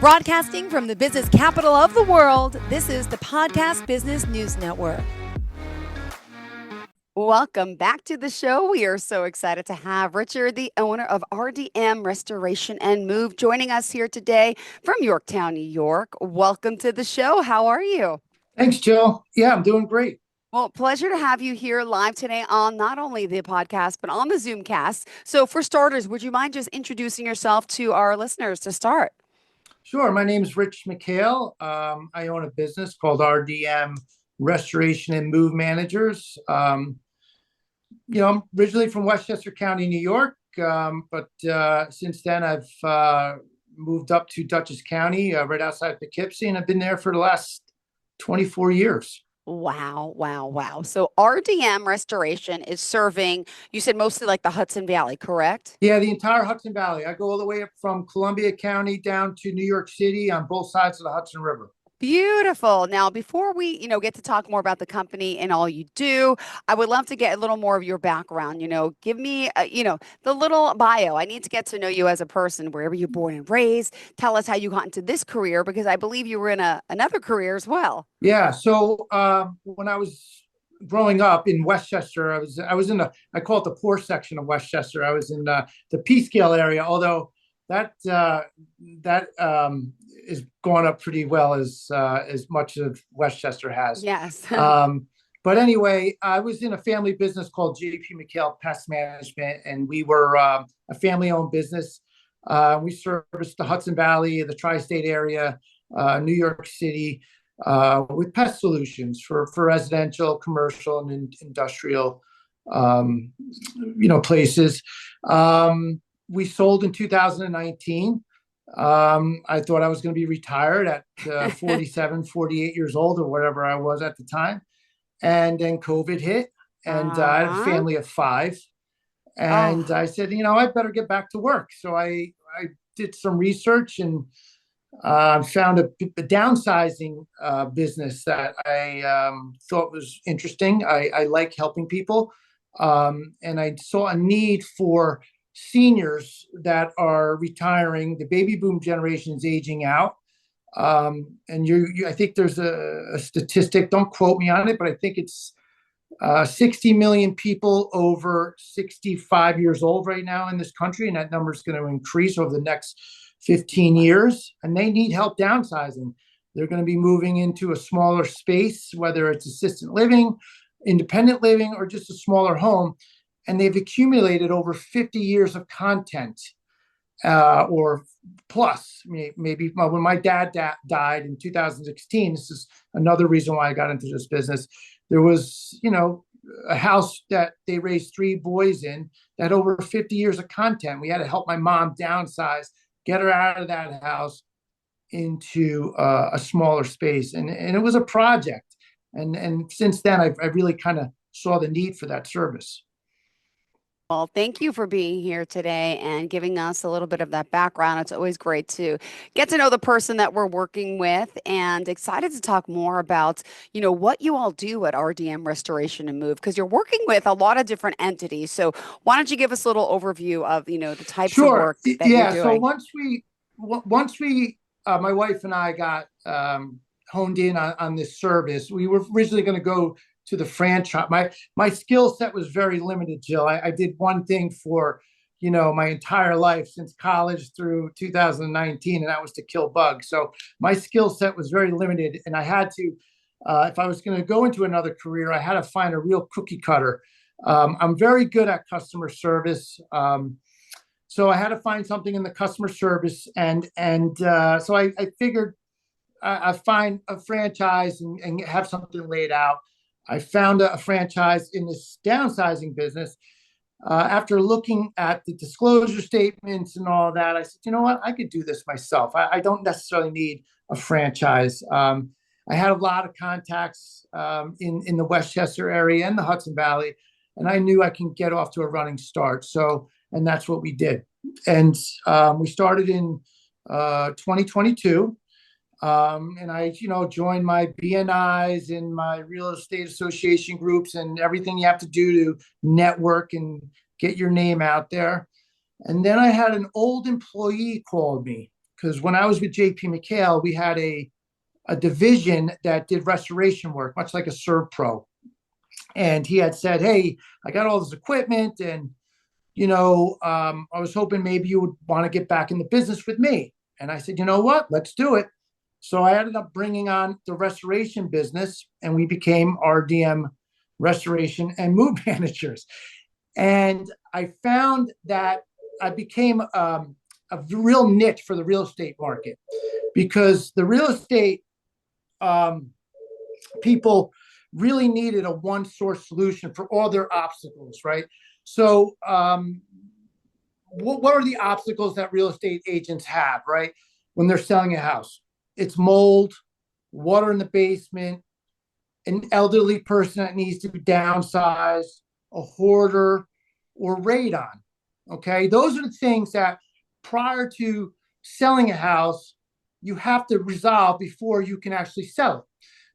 Broadcasting from the business capital of the world, this is the Podcast Business News Network. Welcome back to the show. We are so excited to have Richard, the owner of RDM Restoration and Move, joining us here today from Yorktown, New York. Welcome to the show. How are you? Thanks, Jill. Yeah, I'm doing great. Well, pleasure to have you here live today on not only the podcast, but on the Zoomcast. So for starters, would you mind just introducing yourself to our listeners to start? Sure. My name is Rich McHale. I own a business called RDM Restoration and Move Managers. I'm originally from Westchester County, New York, but since then I've moved up to Dutchess County, right outside Poughkeepsie, and I've been there for the last 24 years. Wow. So RDM Restoration is serving, you said mostly like the Hudson Valley, correct? Yeah, the entire Hudson Valley. I go all the way up from Columbia County down to New York City on both sides of the Hudson River. Beautiful. Now, before we, get to talk more about the company and all you do, I would love to get a little more of your background. Give me, the little bio. I need to get to know you as a person, wherever you're born and raised. Tell us how you got into this career, because I believe you were in another career as well. Yeah. So when I was growing up in Westchester, I was in I call it the poor section of Westchester. I was in the P-scale area, although that is going up pretty well as much as Westchester has. Yes. But anyway, I was in a family business called JP McHale Pest Management, and we were a family-owned business. We serviced the Hudson Valley, the tri-state area, New York City, with pest solutions for residential, commercial, and industrial, places. We sold in 2019. I thought I was going to be retired at 47, 48 years old, or whatever I was at the time. And then COVID hit, and I had a family of 5. And I said, I better get back to work. So I did some research and found a downsizing business that I thought was interesting. I like helping people. And I saw a need for seniors that are retiring. The baby boom generation is aging out. And I think there's a statistic, don't quote me on it, but I think it's 60 million people over 65 years old right now in this country. And that number is going to increase over the next 15 years. And they need help downsizing. They're going to be moving into a smaller space, whether it's assisted living, independent living, or just a smaller home. And they've accumulated over 50 years of content, or plus. Maybe when my dad died in 2016, this is another reason why I got into this business. There was, a house that they raised 3 boys in that had over 50 years of content. We had to help my mom downsize, get her out of that house into a smaller space. And it was a project. And since then, I really kind of saw the need for that service. Well, thank you for being here today and giving us a little bit of that background. It's always great to get to know the person that we're working with, and excited to talk more about, what you all do at RDM Restoration and Move, because you're working with a lot of different entities. So why don't you give us a little overview of, the types of work that you're doing? So once we my wife and I got honed in on this service, we were originally going to go to the franchise. My skill set was very limited, Jill. I did one thing for, my entire life since college through 2019, and that was to kill bugs. So my skill set was very limited, and I had to, if I was going to go into another career, I had to find a real cookie cutter. I'm very good at customer service. So I had to find something in the customer service, and so I figured I find a franchise and have something laid out. I found a franchise in this downsizing business. After looking at the disclosure statements and all that, I said, you know what? I could do this myself. I don't necessarily need a franchise. I had a lot of contacts in the Westchester area and the Hudson Valley, and I knew I can get off to a running start. And that's what we did. And we started in 2022. And I, joined my BNIs and my real estate association groups and everything you have to do to network and get your name out there. And then I had an old employee call me because when I was with JP McHale, we had a division that did restoration work, much like a ServPro. And he had said, "Hey, I got all this equipment, and I was hoping maybe you would want to get back in the business with me." And I said, "You know what? Let's do it." So I ended up bringing on the restoration business, and we became RDM Restoration and Move Managers. And I found that I became a real niche for the real estate market, because the real estate people really needed a one source solution for all their obstacles, right? So, what are the obstacles that real estate agents have, right, when they're selling a house? It's mold, water in the basement, an elderly person that needs to be downsized, a hoarder, or radon. Okay, those are the things that prior to selling a house, you have to resolve before you can actually sell it.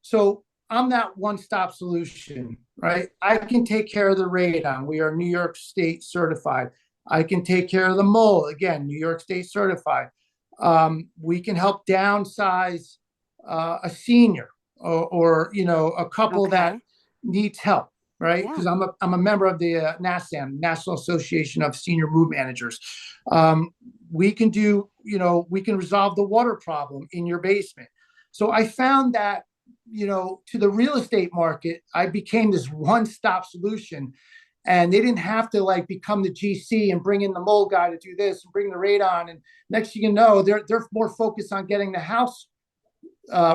So I'm that one-stop solution, right? I can take care of the radon. We are New York State certified. I can take care of the mold. Again, New York State certified. We can help downsize a senior or a couple that needs help, right? Because I'm a member of the NASAM, National Association of Senior Move Managers. We can we can resolve the water problem in your basement. So I found that, to the real estate market, I became this one-stop solution, and they didn't have to become the GC and bring in the mold guy to do this and bring the radon. And next thing you know, they're more focused on getting the house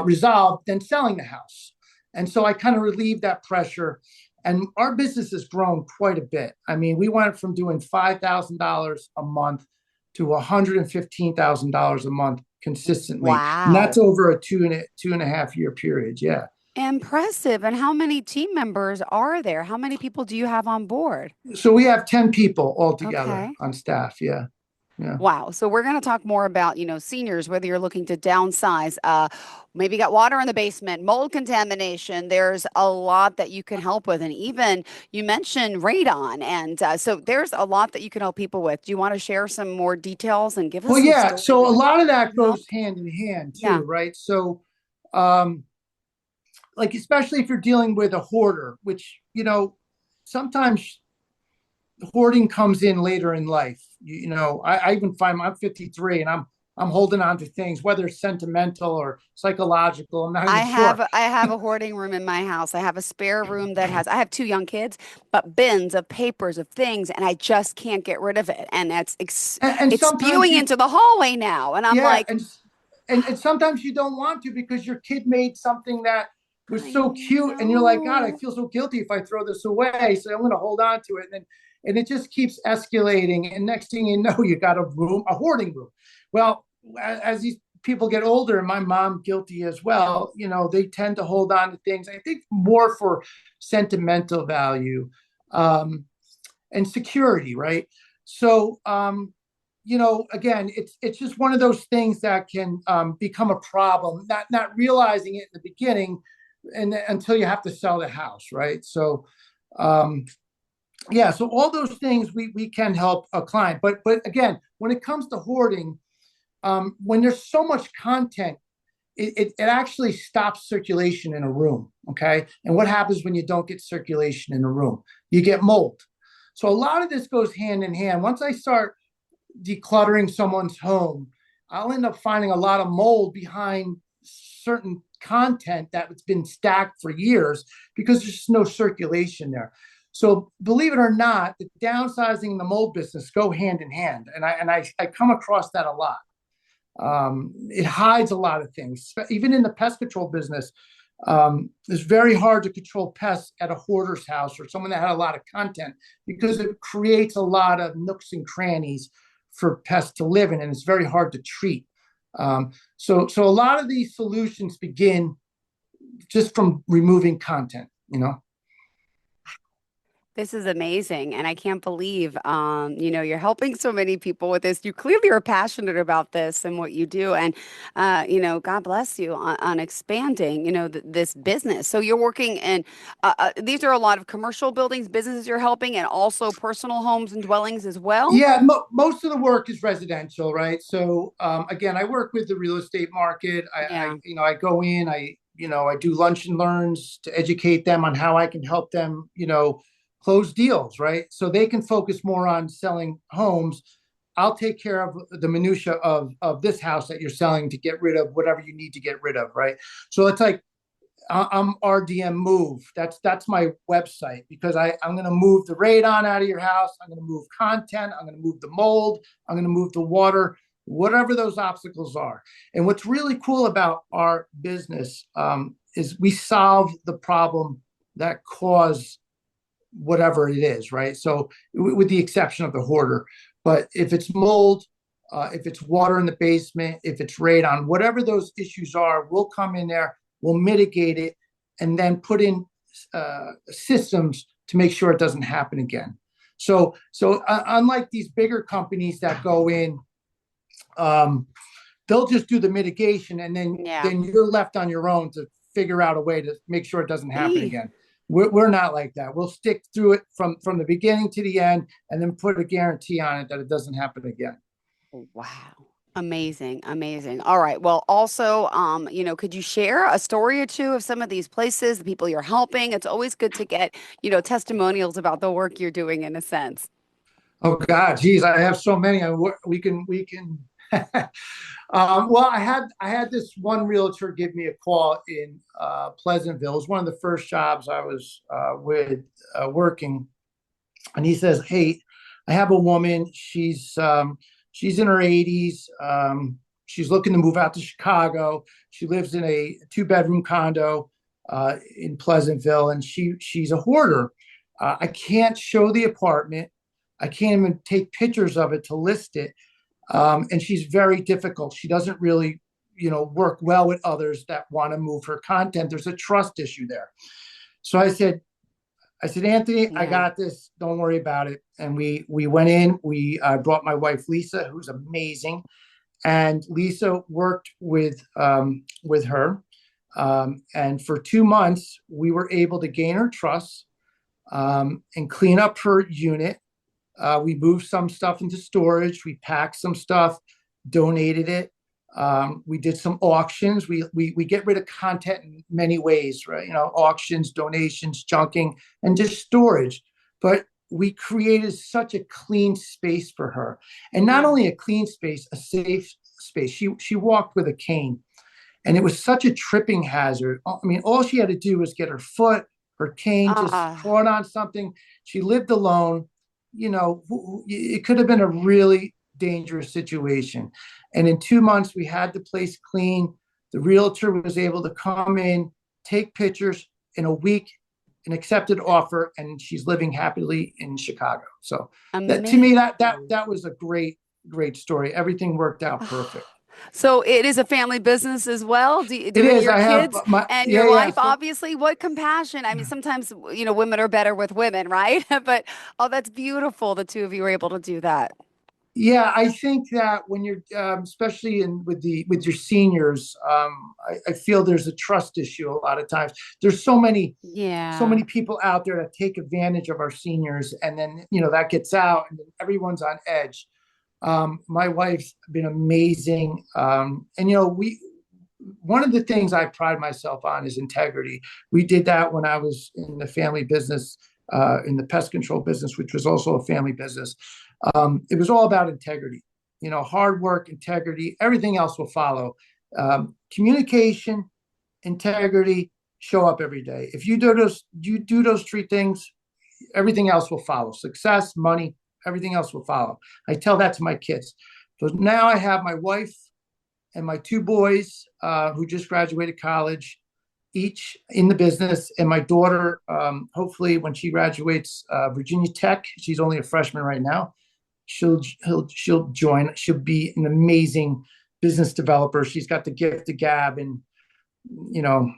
resolved than selling the house. And so I kind of relieved that pressure. And our business has grown quite a bit. I mean, we went from doing $5,000 a month to $115,000 a month consistently. Wow. And that's over a two and a half year period. Yeah. Impressive. And how many team members are there? How many people do you have on board? So we have 10 people altogether on staff. Yeah. Yeah. Wow. So we're going to talk more about, seniors, whether you're looking to downsize, maybe got water in the basement, mold contamination. There's a lot that you can help with. And even you mentioned radon. And so there's a lot that you can help people with. Do you want to share some more details and give us some stories? So a lot of that goes hand in hand too, right? So, especially if you're dealing with a hoarder, which, sometimes hoarding comes in later in life. I even find I'm 53 and I'm holding on to things, whether it's sentimental or psychological. I'm not even sure. I have a hoarding room in my house. I have a spare room I have 2 young kids, but bins of papers of things, and I just can't get rid of it. And it's spewing into the hallway now. And I'm and sometimes you don't want to, because your kid made something that was so cute, and you're like, God, I feel so guilty if I throw this away. So I'm going to hold on to it. And it just keeps escalating. And next thing you know, you got a hoarding room. Well, as these people get older, and my mom guilty as well, they tend to hold on to things, I think, more for sentimental value and security, right? So, again, it's just one of those things that can become a problem, not realizing it in the beginning, and until you have to sell the house, right? So, so all those things we can help a client. But again, when it comes to hoarding, when there's so much content, it actually stops circulation in a room. Okay. And what happens when you don't get circulation in a room? You get mold. So a lot of this goes hand in hand. Once I start decluttering someone's home, I'll end up finding a lot of mold behind certain content that's been stacked for years, because there's just no circulation there. So believe it or not, the downsizing and the mold business go hand in hand. And I come across that a lot. It hides a lot of things. Even in the pest control business, it's very hard to control pests at a hoarder's house or someone that had a lot of content, because it creates a lot of nooks and crannies for pests to live in, and it's very hard to treat. So a lot of these solutions begin just from removing content. This is amazing. And I can't believe, you're helping so many people with this. You clearly are passionate about this and what you do. And, God bless you on expanding, this business. So you're working in, these are a lot of commercial buildings, businesses you're helping, and also personal homes and dwellings as well. Yeah, most of the work is residential, right? So again, I work with the real estate market. Yeah. I go in, I do lunch and learns to educate them on how I can help them, close deals, right? So they can focus more on selling homes. I'll take care of the minutia of this house that you're selling to get rid of whatever you need to get rid of, right? So it's like I'm RDM Move. That's my website because I'm going to move the radon out of your house. I'm going to move content. I'm going to move the mold. I'm going to move the water, whatever those obstacles are. And what's really cool about our business is we solve the problem that caused whatever it is, right? So with the exception of the hoarder, but if it's mold, if it's water in the basement, if it's radon, whatever those issues are, we'll come in there, we'll mitigate it, and then put in systems to make sure it doesn't happen again. So unlike these bigger companies that go in, they'll just do the mitigation, and Yeah. then you're left on your own to figure out a way to make sure it doesn't happen Eee. again. We're not like that. We'll stick through it from the beginning to the end, and then put a guarantee on it that it doesn't happen again. Wow. Amazing, amazing. All right. Well, also, could you share a story or two of some of these places, the people you're helping? It's always good to get, testimonials about the work you're doing in a sense. Oh God, geez, I have so many. We can. Well, I had this one realtor give me a call in Pleasantville. It was one of the first jobs I was with working, and he says, "Hey, I have a woman. She's in her 80s. She's looking to move out to Chicago. She lives in a two-bedroom condo in Pleasantville, and she's a hoarder. I can't show the apartment. I can't even take pictures of it to list it. And she's very difficult. She doesn't really, work well with others that want to move her content. There's a trust issue there." So I said, "Anthony, I Yeah. got this. Don't worry about it." And we went in. We brought my wife Lisa, who's amazing, and Lisa worked with her. And for 2 months, we were able to gain her trust and clean up her unit. We moved some stuff into storage. We packed some stuff, donated it. We did some auctions. We get rid of content in many ways, right? Auctions, donations, junking, and just storage. But we created such a clean space for her, and not Mm. only a clean space, a safe space. She walked with a cane, and it was such a tripping hazard. I mean, all she had to do was get her cane just Ah, caught on something. She lived alone. It could have been a really dangerous situation. And in 2 months, we had the place clean. The realtor was able to come in, take pictures in a week, an accepted offer, and she's living happily in Chicago. So that to me, that that amazing. that was a great story. Everything worked out perfect. So it is a family business as well. It Doing is. your I have kids my and your yeah, yeah. life, So obviously. What compassion. I mean, sometimes, women are better with women, right? But oh, that's beautiful. The two of you were able to do that. yeah, I think that when you're, especially with your seniors, I feel there's a trust issue a lot of times. There's so Yeah. many people out there that take advantage of our seniors, and then that gets out, and then everyone's on edge. My wife's been amazing, and we one of the things I pride myself on is integrity. We did that when I was in the family business, in the pest control business, which was also a family business. It was all about integrity, hard work, integrity, everything else will follow. Communication, integrity, show up every day. If you do those three things, everything else will follow. Success, money, everything else will follow. I tell that to my kids. So now I have my wife and my two boys who just graduated college, each in the business, and my daughter, hopefully when she graduates Virginia Tech, she's only a freshman right now. She'll join. She'll be an amazing business developer. She's got the gift of gab, and you know,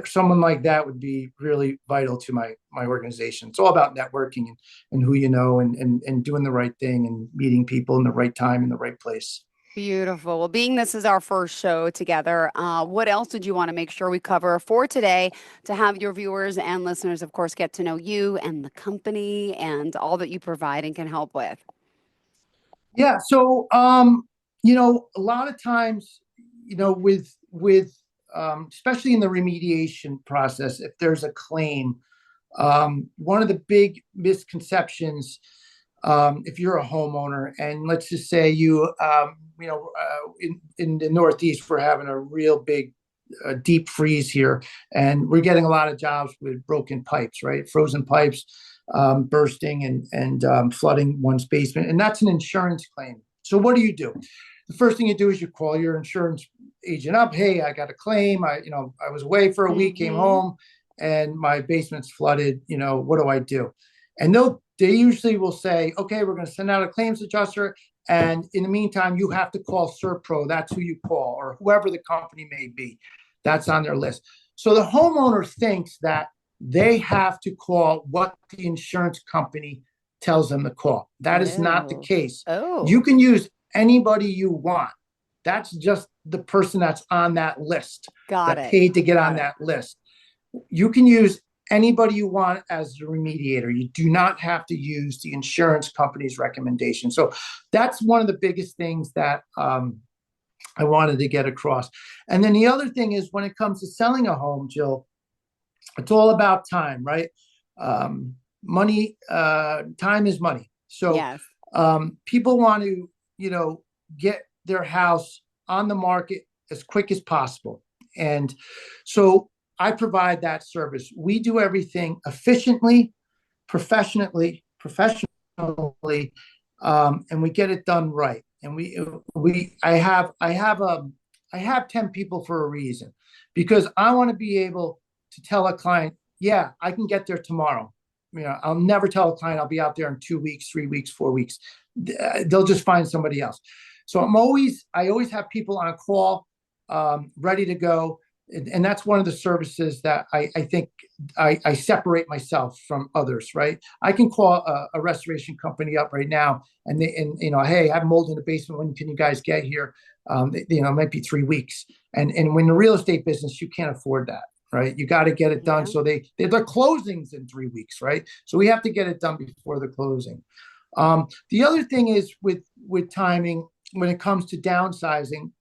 someone like that would be really vital to my organization. It's all about networking and who you know, and doing the right thing and meeting people in the right time in the right place. Beautiful. Well, being this is our first show together, what else did you want to make sure we cover for today to have your viewers and listeners, of course, get to know you and the company and all that you provide and can help with? Yeah. So, a lot of times, especially in the remediation process, if there's a claim, one of the big misconceptions, if you're a homeowner, and let's just say in the Northeast, we're having a real big deep freeze here, and we're getting a lot of jobs with broken pipes, right? Frozen pipes, bursting and flooding one's basement, and that's an insurance claim. So what do you do? The first thing you do is you call your insurance agent up. Hey, I got a claim. I was away for a week, came home, and my basement's flooded. What do I do? And they usually will say, okay, we're going to send out a claims adjuster. And in the meantime, you have to call Serpro. That's who you call, or whoever the company may be. That's on their list. So the homeowner thinks that they have to call what the insurance company tells them to call. That is not the case. You can use anybody you want. That's just the person that's on that list. Paid to get on that list. You can use anybody you want as the remediator. You do not have to use the insurance company's recommendation. So that's one of the biggest things that I wanted to get across. And then the other thing is, when it comes to selling a home, Jill, it's all about time, right? Money, time is money. So people want to, get their house on the market as quick as possible. And so I provide that service. We do everything efficiently, professionally, and we get it done right. And I have 10 people for a reason, because I want to be able to tell a client, yeah, I can get there tomorrow. I'll never tell a client I'll be out there in 2 weeks, 3 weeks, 4 weeks. They'll just find somebody else. So I always have people on call, ready to go. And that's one of the services that I think I separate myself from others, right? I can call a restoration company up right now and hey, I have mold in the basement. When can you guys get here? It might be 3 weeks. And when the real estate business, you can't afford that, right? You got to get it done. So their closings in 3 weeks, right? So we have to get it done before the closing. The other thing is with timing, when it comes to downsizing,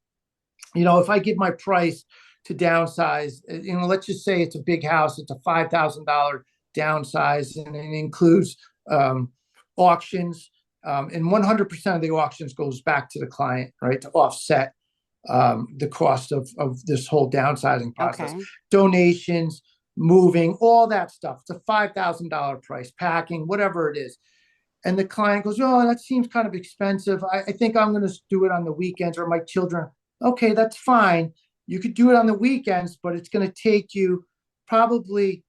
if I give my price to downsize, let's just say it's a big house, it's a $5,000 downsize, and it includes auctions, and 100% of the auctions goes back to the client, right, to offset the cost of this whole downsizing process. Donations, moving, all that stuff. It's a $5,000 price, packing, whatever it is. And the client goes, oh, that seems kind of expensive. I think I'm going to do it on the weekends, or my children. Okay, that's fine. You could do it on the weekends, but it's going to take you probably,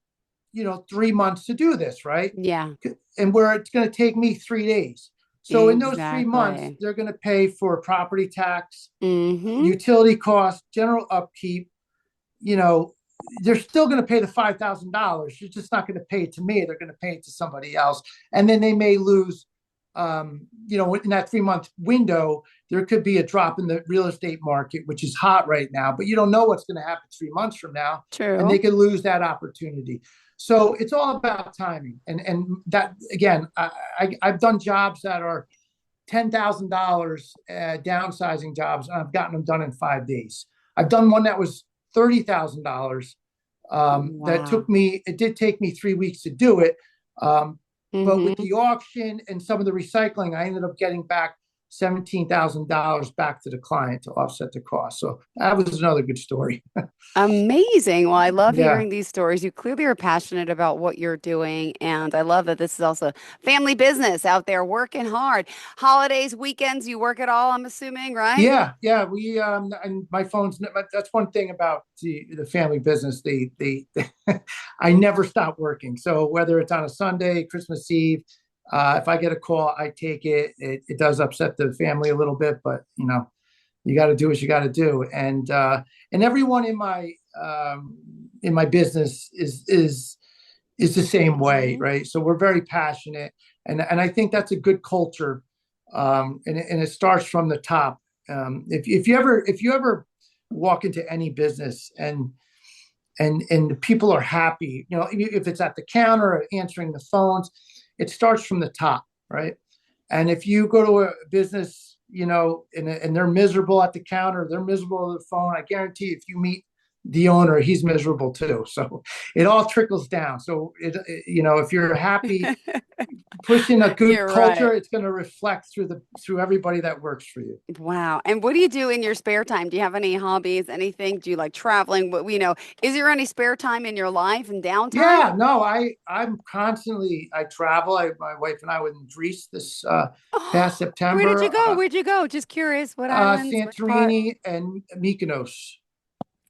3 months to do this, right? Yeah. And where it's going to take me 3 days. So in those 3 months, they're going to pay for property tax, utility costs, general upkeep. They're still going to pay the $5,000. You're just not going to pay it to me. They're going to pay it to somebody else. And then they may lose, in that 3-month window, there could be a drop in the real estate market, which is hot right now, but you don't know what's going to happen 3 months from now. True. And they could lose that opportunity. So it's all about timing. And that, again, I've done jobs that are $10,000 downsizing jobs, and I've gotten them done in 5 days. I've done one that was $30,000. It did take me 3 weeks to do it. But with the auction and some of the recycling, I ended up getting back $17,000 back to the client to offset the cost. So that was another good story. Amazing. Well, I love hearing these stories. You clearly are passionate about what you're doing. And I love that this is also family business out there working hard. Holidays, weekends, you work it all, I'm assuming, right? Yeah. We, and my phone's, that's one thing about the family business. I never stop working. So whether it's on a Sunday, Christmas Eve, if I get a call, I take it. It does upset the family a little bit, but You got to do what you got to do. And everyone in my business is the same way, Mhm. right? So we're very passionate, and I think that's a good culture, and it starts from the top. If you ever walk into any business and the people are happy, if it's at the counter or answering the phones, it starts from the top, right? And if you go to a business, and they're miserable at the counter, they're miserable on the phone, I guarantee if you meet the owner, he's miserable too. So it all trickles down. So if you're happy pushing a good You're culture, right. it's going to reflect through everybody that works for you. Wow. And what do you do in your spare time? Do you have any hobbies, anything? Do you like traveling? Is there any spare time in your life and downtime? Yeah, no, I travel. My wife and I were in Greece this past Where did you September, go? Where'd you go? Just curious. What islands? Which part? Santorini and Mykonos.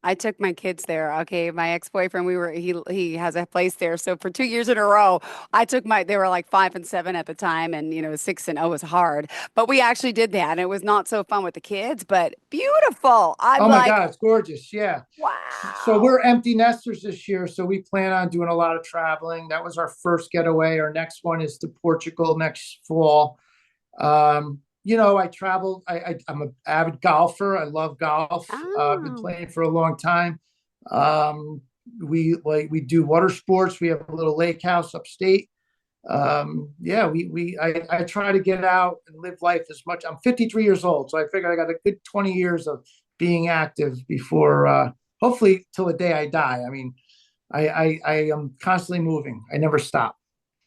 I took my kids there. Okay, my ex-boyfriend, he has a place there. So for 2 years in a row, they were like 5 and 7 at the time, and 6 and 0 was hard. But we actually did that, and it was not so fun with the kids, but beautiful. I'm Oh my like, God, it's gorgeous. Yeah. So wow. we're empty nesters this year, so we plan on doing a lot of traveling. That was our first getaway. Our next one is to Portugal next fall. I traveled. I'm an avid golfer. I love golf. I've been Oh. playing for a long time. Um, we do water sports. We have a little lake house upstate. Yeah, I try to get out and live life as much. I'm 53 years old, so I figure I got a good 20 years of being active before, hopefully till the day I die. I mean, I am constantly moving. I never stop.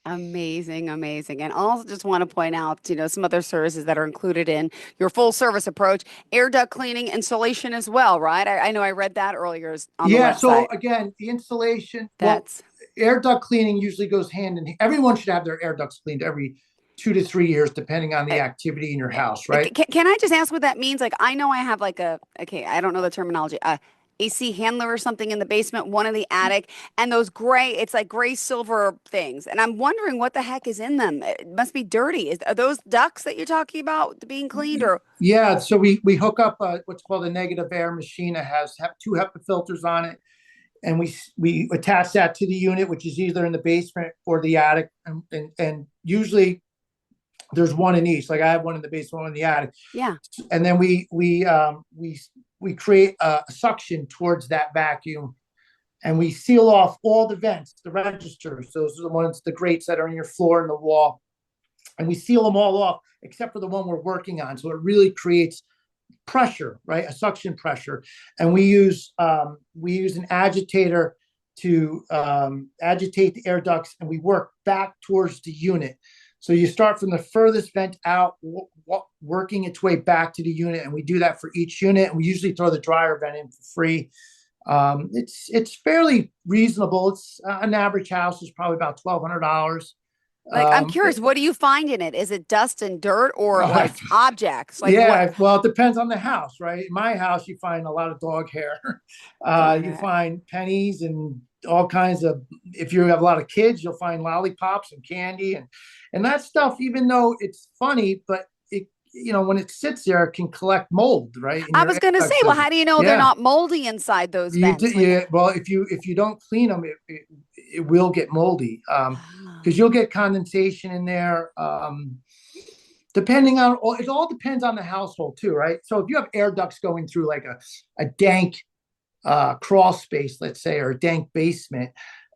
Amazing, amazing. And also just want to point out, some other services that are included in your full service approach, air duct cleaning, installation as well, right? I know I read that earlier on the Yeah. So website. again, the insulation, well, That's air duct cleaning usually goes hand in hand. Everyone should have their air ducts cleaned every 2 to 3 years, depending on the activity in your house, right? can I just ask what that means? Like, I know I have like okay, I don't know the terminology, AC handler or something in the basement, one in the attic, and it's like gray silver things. And I'm wondering what the heck is in them. It must be dirty. Are those ducts that you're talking about being cleaned or? Yeah. So we hook up what's called a negative air machine that have two HEPA filters on it, and we attach that to the unit, which is either in the basement or the attic, and usually there's one in each. Like I have one in the basement, one in the attic, Yeah. and then we create a suction towards that vacuum, and we seal off all the vents, the registers. Those are the grates that are in your floor and the wall, and we seal them all off except for the one we're working on. So it really creates pressure, right? A suction pressure, and we use an agitator to agitate the air ducts, and we work back towards the unit. So you start from the furthest vent out, working its way back to the unit, and we do that for each unit. And we usually throw the dryer vent in for free. It's fairly reasonable. It's an average house is probably about $1,200. Like, I'm Um, curious, what do you find in it? Is it dust and dirt or uh, like objects? Like what? Yeah, well, it depends on the house, right? In my house, you find a lot of dog hair. You Okay. find pennies and all kinds of. If you have a lot of kids, you'll find lollipops and candy and that stuff. Even though it's funny, but when it sits there, it can collect mold, right? In I your was air gonna say, duct well, system. how do you know they're Yeah, not moldy inside those you do. vents? Like, Yeah, well, if you don't clean them, it will get moldy. ah, Because you'll get condensation in there. Depending on it all depends on the household too, right? So if you have air ducts going through like a dank crawl space, let's say, or a dank basement,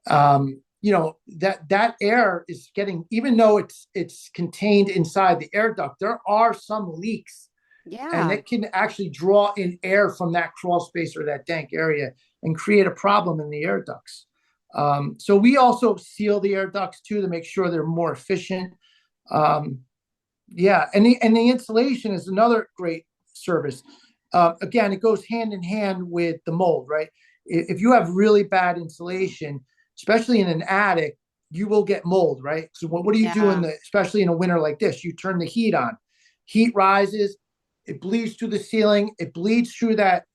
that air is getting, even though it's contained inside the air duct, there are some leaks, and yeah. it can actually draw in air from that crawl space or that dank area and create a problem in the air ducts. So we also seal the air ducts too to make sure they're more efficient. Um, yeah, and the installation is another great service. Again, it goes hand in hand with the mold, right? If you have really bad insulation, especially in an attic, you will get mold, right? So what do you do Yeah. especially in a winter like this? You turn the heat on. Heat rises, it bleeds through the ceiling, it bleeds through that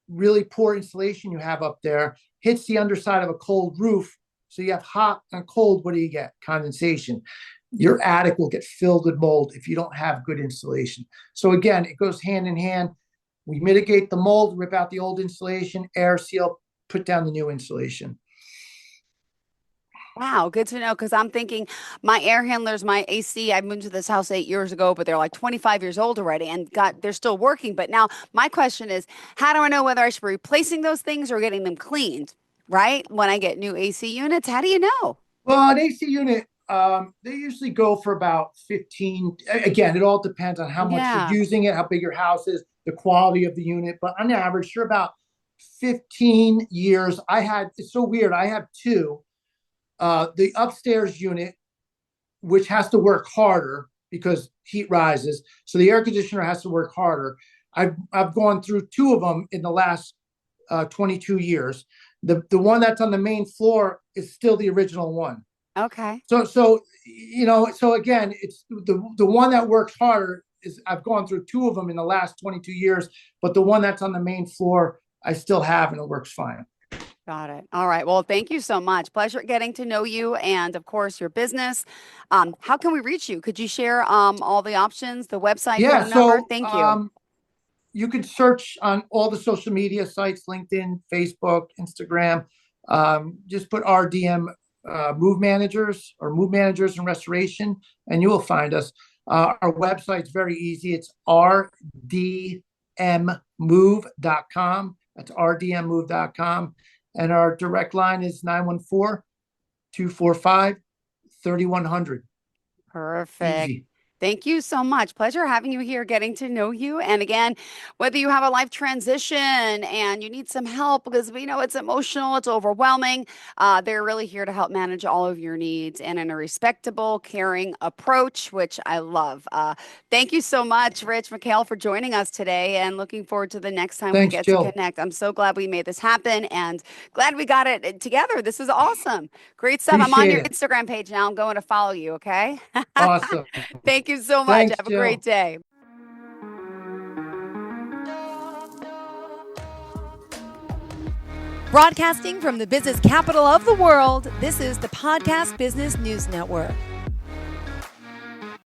really poor insulation you have up there, hits the underside of a cold roof. So you have hot and cold. What do you get? Condensation. Your attic will get filled with mold if you don't have good insulation. So again, it goes hand in hand. We mitigate the mold, rip out the old insulation, air seal, put down the new insulation. Wow, good to know because I'm thinking my air handlers, my AC, I moved to this house 8 years ago, but they're like 25 years old already and they're still working. But now my question is, how do I know whether I should be replacing those things or getting them cleaned? Right? When I get new AC units, how do you know? Well, an AC unit, they usually go for about 15. Again, it all depends on how much you're Yeah. using it, how big your house is, the quality of the unit. But on average, you're about 15 years. It's so weird. I have two. The upstairs unit, which has to work harder because heat rises. So the air conditioner has to work harder. I've gone through two of them in the last 22 years. The one that's on the main floor is still the original one. Okay. So again, it's the one that works harder is I've gone through two of them in the last 22 years, but the one that's on the main floor I still have and it works fine. Got it. All right. Well, thank you so much. Pleasure getting to know you and, of course, your business. How can we reach you? Could you share all the options, the website, Yeah, phone number? so Thank you. you can search on all the social media sites, LinkedIn, Facebook, Instagram. Just put RDM Move Managers or Move Managers and Restoration, and you will find us. Our website's very easy. It's rdmmove.com. That's rdmmove.com. And our direct line is 914-245-3100. Perfect. Easy. Thank you so much. Pleasure having you here, getting to know you. And again, whether you have a life transition and you need some help because we know it's emotional, it's overwhelming, they're really here to help manage all of your needs and in a respectable, caring approach, which I love. Thank you so much, Rich McHale, for joining us today and looking forward to the next time we Thanks, get to Jill. connect. I'm so glad we made this happen and glad we got it together. This is awesome. Great stuff. I'm on Appreciate your it. Instagram page now. I'm going to follow you, okay? Awesome. Thank you so much. Thanks, Have a great Jill. day. Broadcasting from the business capital of the world, this is the Podcast Business News Network.